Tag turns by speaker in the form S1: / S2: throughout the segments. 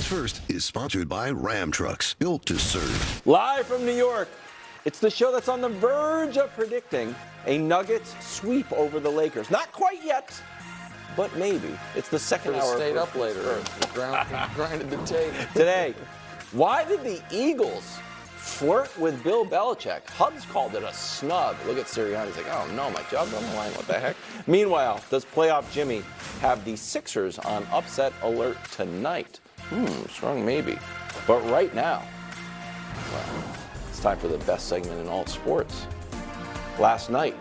S1: First is sponsored by Ram Trucks, built to serve.
S2: Live from New York, it's the show that's on the verge of predicting a Nuggets sweep over the Lakers. Not quite yet, but maybe. It's the second hour.
S3: Stayed up later. Grinded the tape.
S2: Today, why did the Eagles flirt with Bill Belichick? Hubs called it a snub. Look at Sirianni. He's like, oh no, my job's on the line. What the heck? Meanwhile, does playoff Jimmy have the Sixers on upset alert tonight? Strong maybe. But right now, well, it's time for the best segment in all sports. Last night,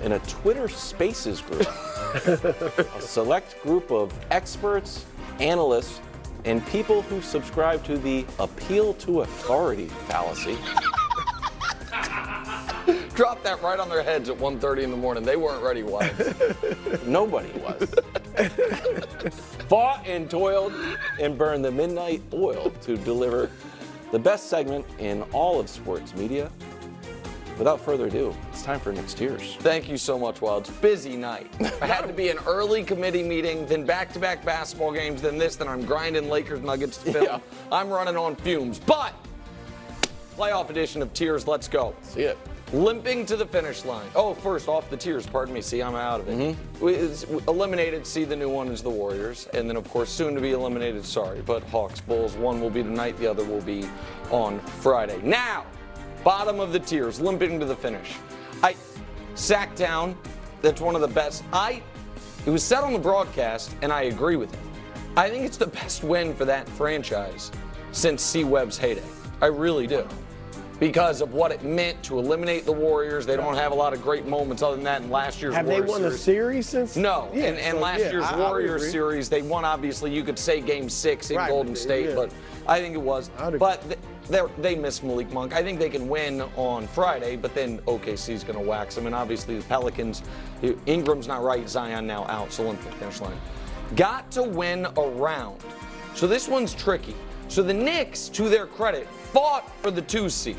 S2: in a Twitter Spaces group, a select group of experts, analysts, and people who subscribe to the appeal to authority fallacy.
S3: Dropped that right on their heads at 1:30 in the morning. They weren't ready, was.
S2: Nobody was. Fought and toiled and burned the midnight oil to deliver the best segment in all of sports media. Without further ado, it's time for Nick's Tears.
S3: Thank you so much, Wild. Busy night. I had to be an early committee meeting, then back-to-back basketball games, then this, then I'm grinding Lakers Nuggets to film. Yeah. I'm running on fumes. But, playoff edition of Tears, let's go.
S2: See it.
S3: Limping to the finish line. Oh, first off the Tears, pardon me. See, I'm out of it. It's eliminated, see, the new one is the Warriors. And then, of course, soon to be eliminated, sorry, but Hawks, Bulls. One will be tonight, the other will be on Friday. Now, bottom of the Tears, limping to the finish. I sat down. That's one of the best. It was said on the broadcast, and I agree with it. I think it's the best win for that franchise since C. Webb's heyday. I really do. Because of what it meant to eliminate the Warriors. They don't have a lot of great moments other than that in last year's Warriors
S4: series. Have they won a series since?
S3: No. Yeah, and last year's Warriors series, they won, obviously, you could say Game 6 in Golden State, but I think it was. But they missed Malik Monk. I think they can win on Friday, but then OKC's going to wax them. And obviously the Pelicans, Ingram's not right, Zion now out, so limp to the finish line. Got to win a round. So this one's tricky. So the Knicks, to their credit, fought for the 2 seed.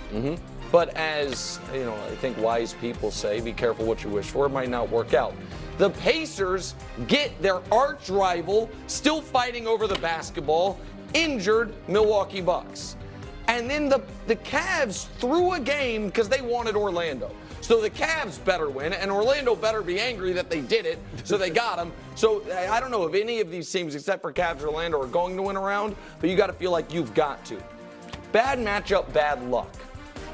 S3: But as, I think wise people say, be careful what you wish for. It might not work out. The Pacers get their arch rival, still fighting over the basketball, injured Milwaukee Bucks. And then the Cavs threw a game because they wanted Orlando. So the Cavs better win, and Orlando better be angry that they did it, so they got them. So I don't know if any of these teams, except for Cavs or Orlando, are going to win a round, but you got to feel like you've got to. Bad matchup, bad luck.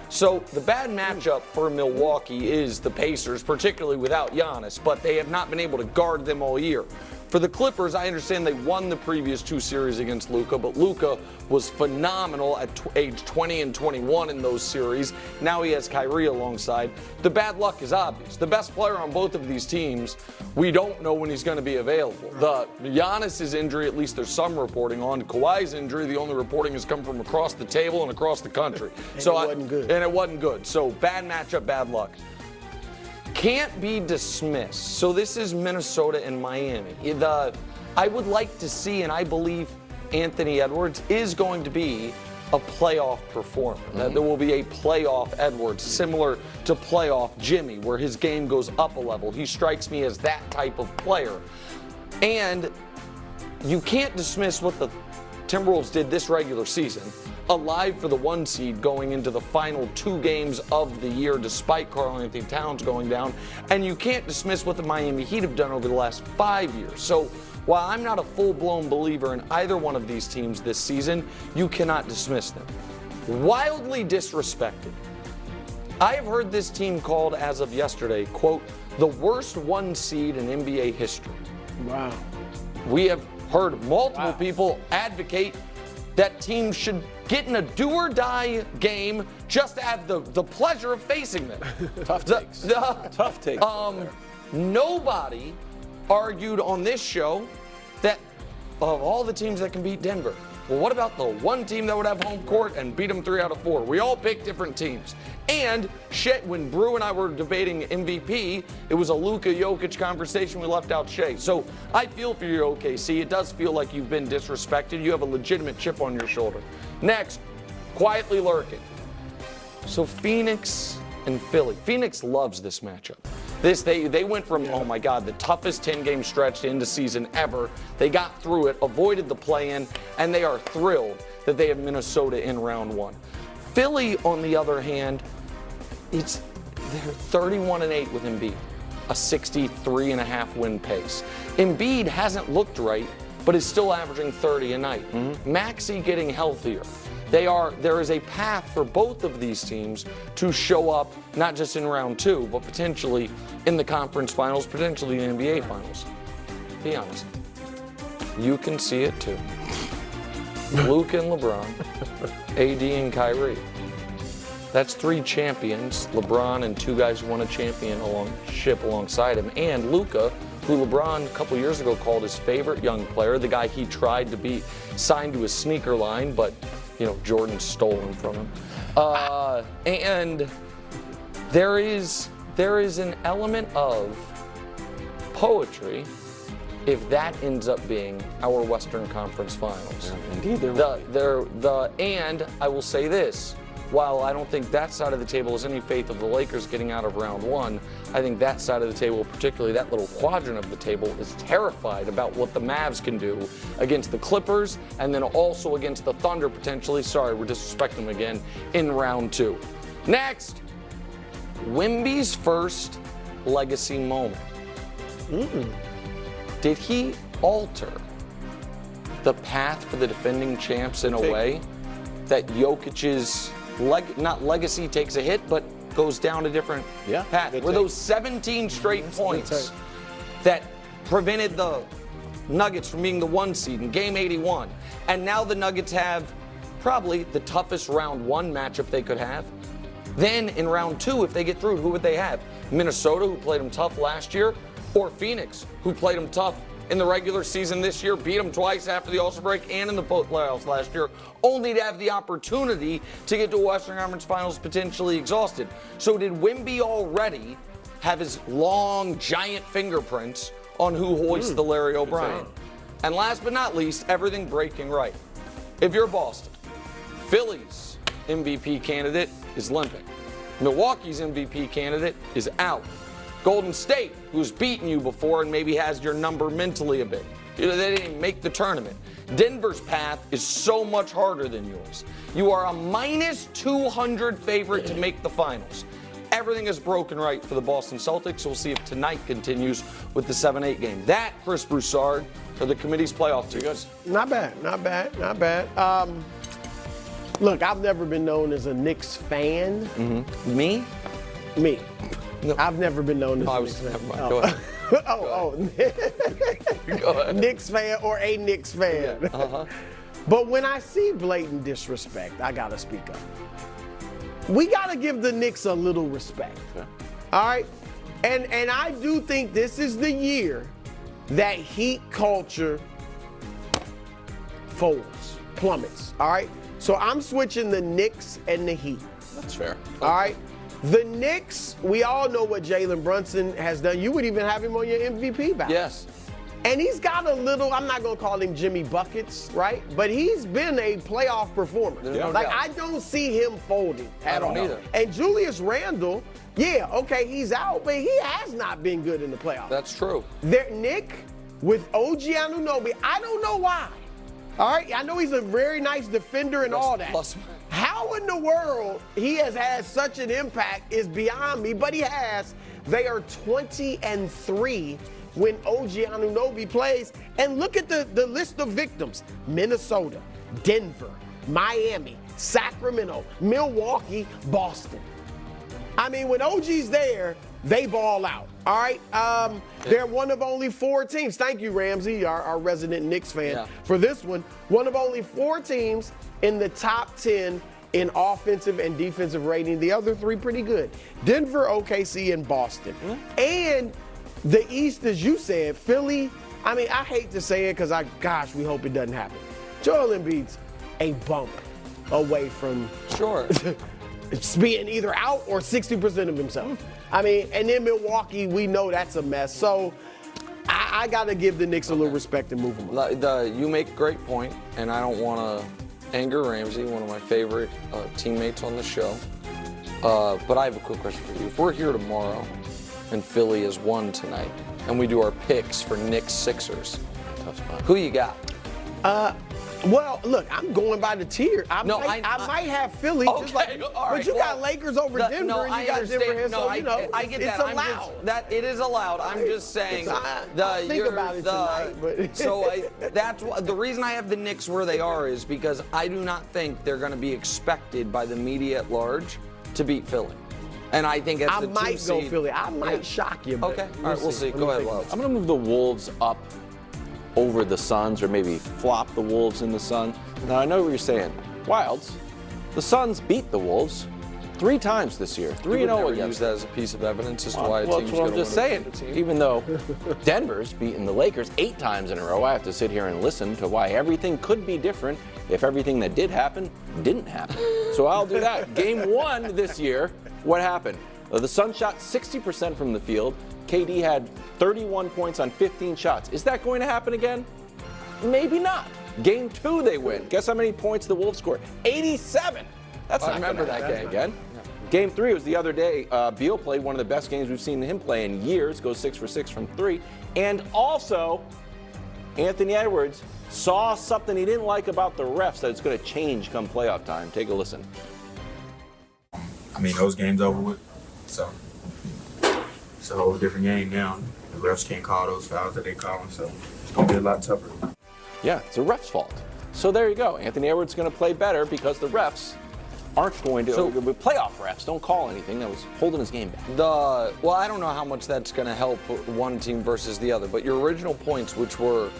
S3: So the bad matchup for Milwaukee is the Pacers, particularly without Giannis, but they have not been able to guard them all year. For the Clippers, I understand they won the previous 2 series against Luka, but Luka was phenomenal at age 20 and 21 in those series. Now he has Kyrie alongside. The bad luck is obvious. The best player on both of these teams, we don't know when he's going to be available. The Giannis's injury, at least there's some reporting on. Kawhi's injury, the only reporting has come from across the table and across the country.
S4: And it wasn't good.
S3: So bad matchup, bad luck. Can't be dismissed. So this is Minnesota and Miami. I would like to see, and I believe Anthony Edwards is going to be a playoff performer. There will be a playoff Edwards, similar to playoff Jimmy, where his game goes up a level. He strikes me as that type of player. And you can't dismiss what the Timberwolves did this regular season, alive for the 1 seed going into the final 2 games of the year despite Karl-Anthony Towns going down. And you can't dismiss what the Miami Heat have done over the last 5 years. So while I'm not a full-blown believer in either one of these teams this season, you cannot dismiss them. Wildly disrespected. I have heard this team called, as of yesterday, quote, the worst 1 seed in NBA history.
S4: Wow.
S3: We have heard multiple people advocate that teams should get in a do-or-die game just to have the pleasure of facing them.
S2: Tough takes. Tough takes.
S3: Nobody argued on this show that of all the teams that can beat Denver, well, what about the one team that would have home court and beat them 3 out of 4? We all picked different teams. And when Brew and I were debating MVP, it was a Luka Jokic conversation. We left out Shea. So I feel for your OKC. It does feel like you've been disrespected. You have a legitimate chip on your shoulder. Next, quietly lurking. So Phoenix and Philly. Phoenix loves this matchup. They went from, oh my God, the toughest 10-game stretch into season ever. They got through it, avoided the play-in, and they are thrilled that they have Minnesota in round one. Philly, on the other hand, they're 31-8 with Embiid, a 63.5 win pace. Embiid hasn't looked right, but is still averaging 30 a night. Maxey getting healthier. There is a path for both of these teams to show up, not just in round two, but potentially in the conference finals, potentially in the NBA finals. Be honest. You can see it too. Luke and LeBron, AD and Kyrie. That's 3 champions, LeBron and 2 guys who won a championship alongside him, and Luka, who LeBron a couple years ago called his favorite young player, the guy he tried to beat, signed to his sneaker line, but Jordan stole him from him. And there is an element of poetry if that ends up being our Western Conference Finals.
S2: Yeah, indeed.
S3: And I will say this, while I don't think that side of the table has any faith of the Lakers getting out of round one, I think that side of the table, particularly that little quadrant of the table, is terrified about what the Mavs can do against the Clippers and then also against the Thunder potentially. Sorry, we're disrespecting them again in round two. Next, Wemby's first legacy moment. Did he alter the path for the defending champs in a way that Jokic's not legacy takes a hit, but goes down a different path? Were those 17 straight points that prevented the Nuggets from being the 1 seed in game 81? And now the Nuggets have probably the toughest round one matchup they could have. Then in round two, if they get through, who would they have? Minnesota, who played them tough last year, or Phoenix, who played them tough in the regular season this year, beat them twice after the All-Star break and in the playoffs last year, only to have the opportunity to get to a Western Conference Finals potentially exhausted. So did Wemby already have his long, giant fingerprints on who hoists the Larry O'Brien? And last but not least, everything breaking right. If you're Boston, Philly's MVP candidate is limping. Milwaukee's MVP candidate is out. Golden State, who's beaten you before and maybe has your number mentally a bit. They didn't even make the tournament. Denver's path is so much harder than yours. You are a minus 200 favorite to make the finals. Everything is broken right for the Boston Celtics. We'll see if tonight continues with the 7-8 game. That, Chris Broussard, are the committee's playoff teams.
S4: Not bad. Look, I've never been known as a Knicks fan.
S3: Me?
S4: Me.
S3: No.
S4: I've never been known as a Knicks fan.
S3: Never mind. Go ahead. Go ahead.
S4: Knicks fan or a Knicks fan.
S3: Yeah.
S4: But when I see blatant disrespect, I gotta speak up. We gotta give the Knicks a little respect.
S2: Yeah.
S4: All right? And I do think this is the year that Heat culture plummets. All right? So I'm switching the Knicks and the Heat.
S2: That's fair.
S4: All right? The Knicks, we all know what Jalen Brunson has done. You would even have him on your MVP ballot.
S3: Yes.
S4: And he's got a little, I'm not going to call him Jimmy Buckets, right? But he's been a playoff performer. I don't see him folding at all.
S3: I don't either.
S4: And Julius Randle, he's out, but he has not been good in the playoffs.
S3: That's true.
S4: Nick, with OG Anunoby, I don't know why. All right, I know he's a very nice defender and all that. How in the world he has had such an impact is beyond me, but he has. They are 20-3 when OG Anunoby plays. And look at the list of victims. Minnesota, Denver, Miami, Sacramento, Milwaukee, Boston. I mean, when OG's there, they ball out. All right? They're one of only 4 teams. Thank you, Ramsey, our resident Knicks fan, for this one. One of only 4 teams in the top 10 in offensive and defensive rating. The other 3 pretty good. Denver, OKC, and Boston. And the East, as you said, Philly, I mean, I hate to say it because we hope it doesn't happen. Joel Embiid's a bump away from being either out or 60% of himself. I mean, and then Milwaukee, we know that's a mess. So I got to give the Knicks a little respect and move them on.
S3: You make a great point, and I don't want to anger Ramsey, one of my favorite teammates on the show. But I have a quick question for you. If we're here tomorrow and Philly is 1 tonight, and we do our picks for Knicks Sixers.
S2: Tough spot.
S3: Who you got?
S4: Well, look, I'm going by the tier. I might have Philly,
S3: okay,
S4: just like,
S3: all right,
S4: but you got Lakers over Denver, and you got Denver here, so you know,
S3: I get
S4: it's
S3: that.
S4: allowed.
S3: It is allowed. I'm just saying.
S4: I'll think about it tonight, but
S3: That's the reason I have the Knicks where they are is because I do not think they're going to be expected by the media at large to beat Philly. And I think
S4: I might go Philly. I might shock you. But
S3: okay, all right, we'll see. Go ahead, Love.
S2: I'm going to move the Wolves up over the Suns, or maybe flop the Wolves in the Sun. Now, I know what you're saying. Wilds, the Suns beat the Wolves 3 times this year. 3-0 against
S3: use that as a piece of evidence as to why a
S2: well,
S3: team's
S2: that's what I'm
S3: going
S2: just
S3: to
S2: saying.
S3: win.
S2: Even though Denver's beaten the Lakers 8 times in a row, I have to sit here and listen to why everything could be different if everything that did happen didn't happen. So I'll do that. Game 1 this year, what happened? The Suns shot 60% from the field. KD had 31 points on 15 shots. Is that going to happen again? Maybe not. Game 2, they win. Guess how many points the Wolves scored? 87. That's not
S3: remember
S2: gonna
S3: that
S2: happen
S3: game
S2: again. Game 3 was the other day. Beal played one of the best games we've seen him play in years. Goes 6 for 6 from 3. And also, Anthony Edwards saw something he didn't like about the refs that it's going to change come playoff time. Take a listen.
S5: I mean, those games over with. So it's a whole different game now. The refs can't call those fouls that they call them, so it's going to be a lot tougher.
S2: Yeah, it's the refs' fault. So there you go. Anthony Edwards is going to play better because the refs aren't going to. Playoff refs don't call anything. That was holding his game back.
S3: Well, I don't know how much that's going to help one team versus the other, but your original points, which were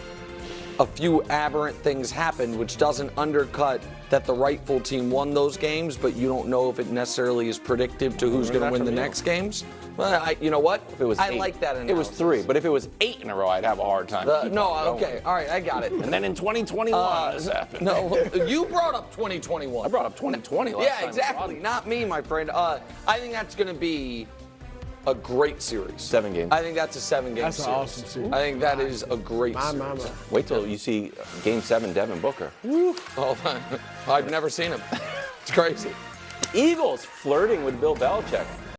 S3: a few aberrant things happened, which doesn't undercut that the rightful team won those games, but you don't know if it necessarily is predictive to who's going to win the next games. Well, you know what?
S2: If it was
S3: I
S2: 8,
S3: like that analysis.
S2: It was 3, but if it was 8 in a row, I'd have a hard time.
S3: Okay, all right, I got it.
S2: And then in 2021, this happened.
S3: No, you brought up 2021.
S2: I brought up 2020 last
S3: Yeah,
S2: time.
S3: exactly. Not me, my friend. I think that's going to be a great series.
S2: 7 games.
S3: I think that's a 7-game series.
S4: That's an awesome series.
S3: I think that is a great series.
S2: Wait till you see Game 7, Devin Booker.
S3: Oh, I've never seen him. It's crazy.
S2: Eagles flirting with Bill Belichick.